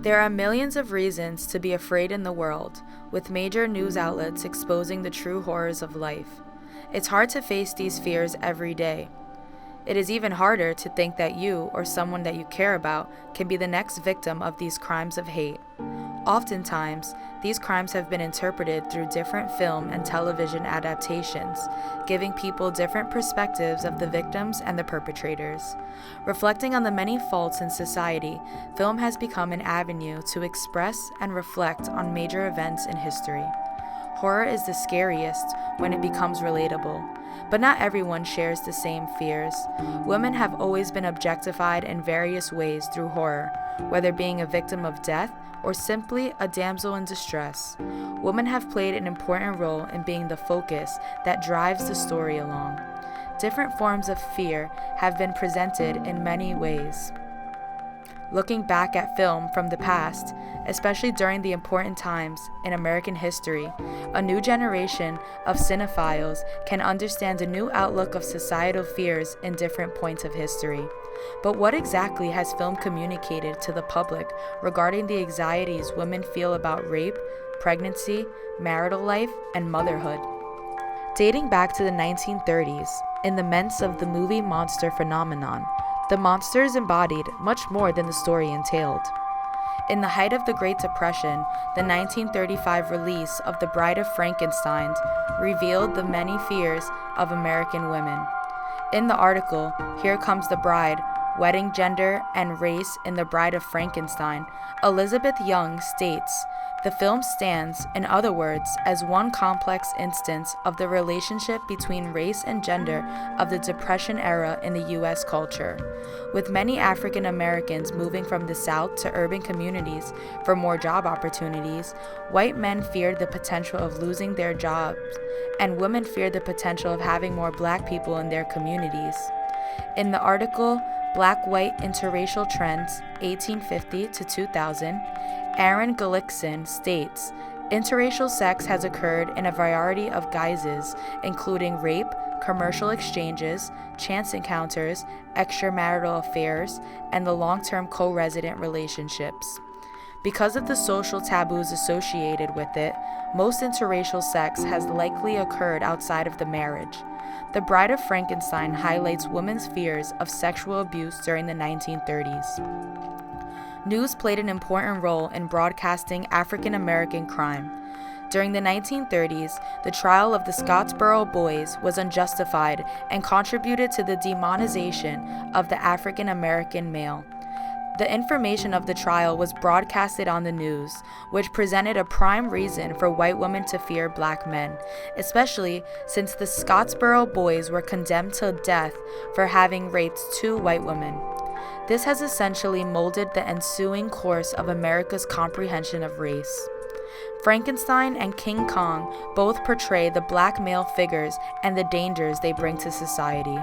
There are millions of reasons to be afraid in the world, with major news outlets exposing the true horrors of life. It's hard to face these fears every day. It is even harder to think that you or someone that you care about can be the next victim of these crimes of hate. Oftentimes, these crimes have been interpreted through different film and television adaptations, giving people different perspectives of the victims and the perpetrators. Reflecting on the many faults in society, film has become an avenue to express and reflect on major events in history. Horror is the scariest when it becomes relatable, but not everyone shares the same fears. Women have always been objectified in various ways through horror, whether being a victim of death or simply a damsel in distress. Women have played an important role in being the focus that drives the story along. Different forms of fear have been presented in many ways. Looking back at film from the past, especially during the important times in American history, a new generation of cinephiles can understand a new outlook of societal fears in different points of history. But what exactly has film communicated to the public regarding the anxieties women feel about rape, pregnancy, marital life, and motherhood? Dating back to the 1930s, in the midst of the movie monster phenomenon, the monsters embodied much more than the story entailed. In the height of the Great Depression, the 1935 release of The Bride of Frankenstein revealed the many fears of American women. In the article, Here Comes the Bride, Wedding, Gender, and Race in The Bride of Frankenstein, Elizabeth Young states, "The film stands, in other words, as one complex instance of the relationship between race and gender of the Depression era in the U.S. culture. With many African Americans moving from the South to urban communities for more job opportunities, white men feared the potential of losing their jobs, and women feared the potential of having more black people in their communities." In the article, Black-White Interracial Trends, 1850 to 2000, Aaron Gullickson states, "Interracial sex has occurred in a variety of guises, including rape, commercial exchanges, chance encounters, extramarital affairs, and the long-term co-resident relationships. Because of the social taboos associated with it, most interracial sex has likely occurred outside of the marriage. The Bride of Frankenstein highlights women's fears of sexual abuse during the 1930s. News played an important role in broadcasting African American crime. During the 1930s, the trial of the Scottsboro Boys was unjustified and contributed to the demonization of the African American male. The information of the trial was broadcasted on the news, which presented a prime reason for white women to fear black men, especially since the Scottsboro Boys were condemned to death for having raped 2 white women. This has essentially molded the ensuing course of America's comprehension of race. Frankenstein and King Kong both portray the black male figures and the dangers they bring to society.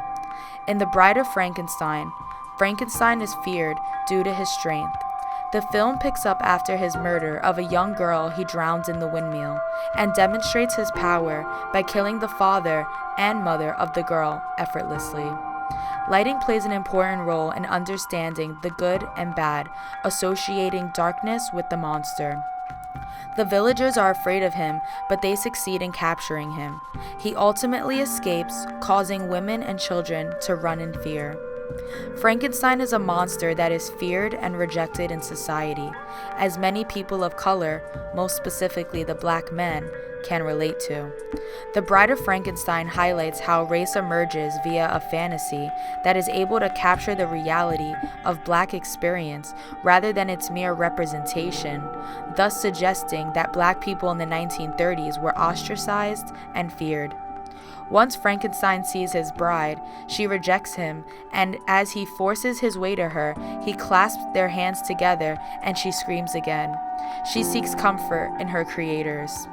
In The Bride of Frankenstein, Frankenstein is feared due to his strength. The film picks up after his murder of a young girl he drowned in the windmill, and demonstrates his power by killing the father and mother of the girl effortlessly. Lighting plays an important role in understanding the good and bad, associating darkness with the monster. The villagers are afraid of him, but they succeed in capturing him. He ultimately escapes, causing women and children to run in fear. Frankenstein is a monster that is feared and rejected in society, as many people of color, most specifically the black men, can relate to. The Bride of Frankenstein highlights how race emerges via a fantasy that is able to capture the reality of black experience rather than its mere representation, thus suggesting that black people in the 1930s were ostracized and feared. Once Frankenstein sees his bride, she rejects him, and as he forces his way to her, he clasps their hands together and she screams again. She seeks comfort in her creators.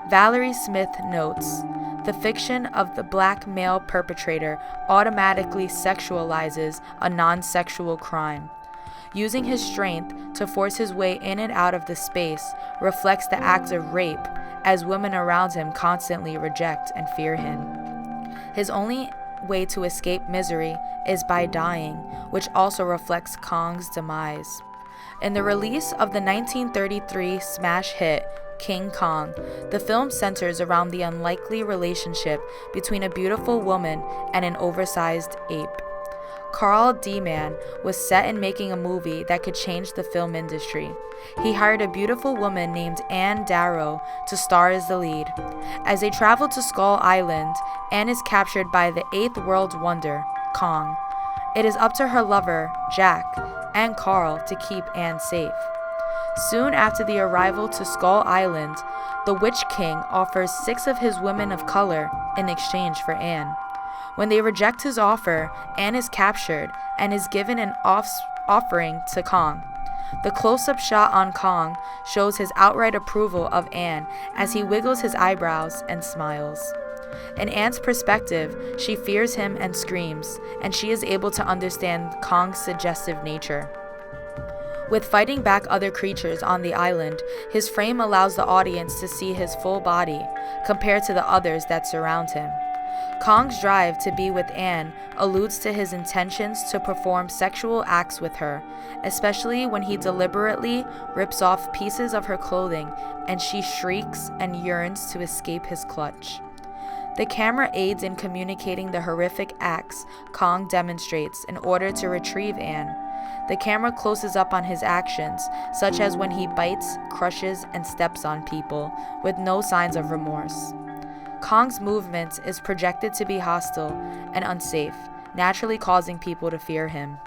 Valerie Smith notes, "The fiction of the black male perpetrator automatically sexualizes a non-sexual crime. Using his strength to force his way in and out of the space reflects the act of rape, as women around him constantly reject and fear him. His only way to escape misery is by dying, which also reflects Kong's demise. In the release of the 1933 smash hit King Kong, the film centers around the unlikely relationship between a beautiful woman and an oversized ape. Carl D-Man was set in making a movie that could change the film industry. He hired a beautiful woman named Anne Darrow to star as the lead. As they travel to Skull Island, Anne is captured by the eighth world wonder, Kong. It is up to her lover, Jack, and Carl to keep Anne safe. Soon after the arrival to Skull Island, the Witch King offers 6 of his women of color in exchange for Anne. When they reject his offer, Anne is captured and is given an offering to Kong. The close-up shot on Kong shows his outright approval of Anne as he wiggles his eyebrows and smiles. In Anne's perspective, she fears him and screams, and she is able to understand Kong's suggestive nature. With fighting back other creatures on the island, his frame allows the audience to see his full body, compared to the others that surround him. Kong's drive to be with Anne alludes to his intentions to perform sexual acts with her, especially when he deliberately rips off pieces of her clothing and she shrieks and yearns to escape his clutch. The camera aids in communicating the horrific acts Kong demonstrates in order to retrieve Anne. The camera closes up on his actions, such as when he bites, crushes, and steps on people, with no signs of remorse. Kong's movement is projected to be hostile and unsafe, naturally causing people to fear him.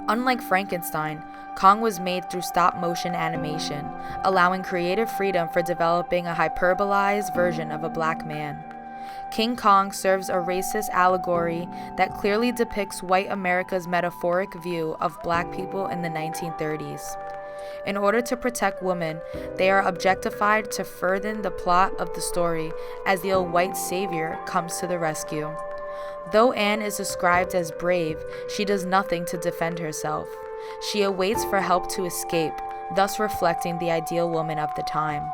Unlike Frankenstein, Kong was made through stop-motion animation, allowing creative freedom for developing a hyperbolized version of a black man. King Kong serves a racist allegory that clearly depicts white America's metaphoric view of black people in the 1930s. In order to protect women, they are objectified to further the plot of the story as the old white savior comes to the rescue. Though Anne is described as brave, she does nothing to defend herself. She awaits for help to escape, thus reflecting the ideal woman of the time.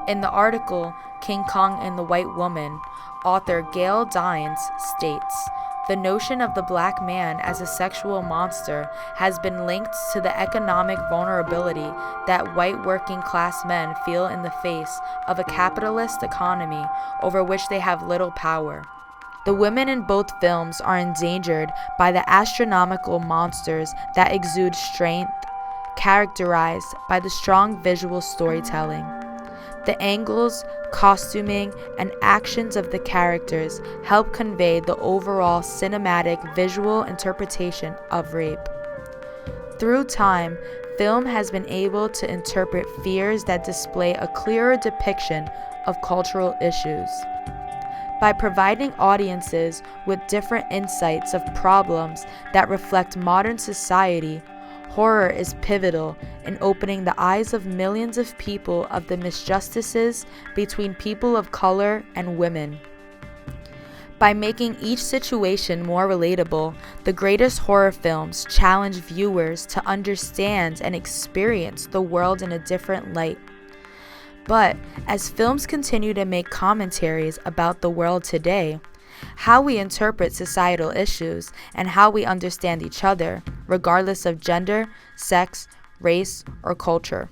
In the article, King Kong and the White Woman, author Gail Dines states, "The notion of the black man as a sexual monster has been linked to the economic vulnerability that white working class men feel in the face of a capitalist economy over which they have little power. The women in both films are endangered by the astronomical monsters that exude strength, characterized by the strong visual storytelling. The angles, costuming, and actions of the characters help convey the overall cinematic visual interpretation of rape. Through time, film has been able to interpret fears that display a clearer depiction of cultural issues. By providing audiences with different insights of problems that reflect modern society, horror is pivotal in opening the eyes of millions of people of the misjustices between people of color and women. By making each situation more relatable, the greatest horror films challenge viewers to understand and experience the world in a different light. But as films continue to make commentaries about the world today, how we interpret societal issues and how we understand each other, regardless of gender, sex, race, or culture.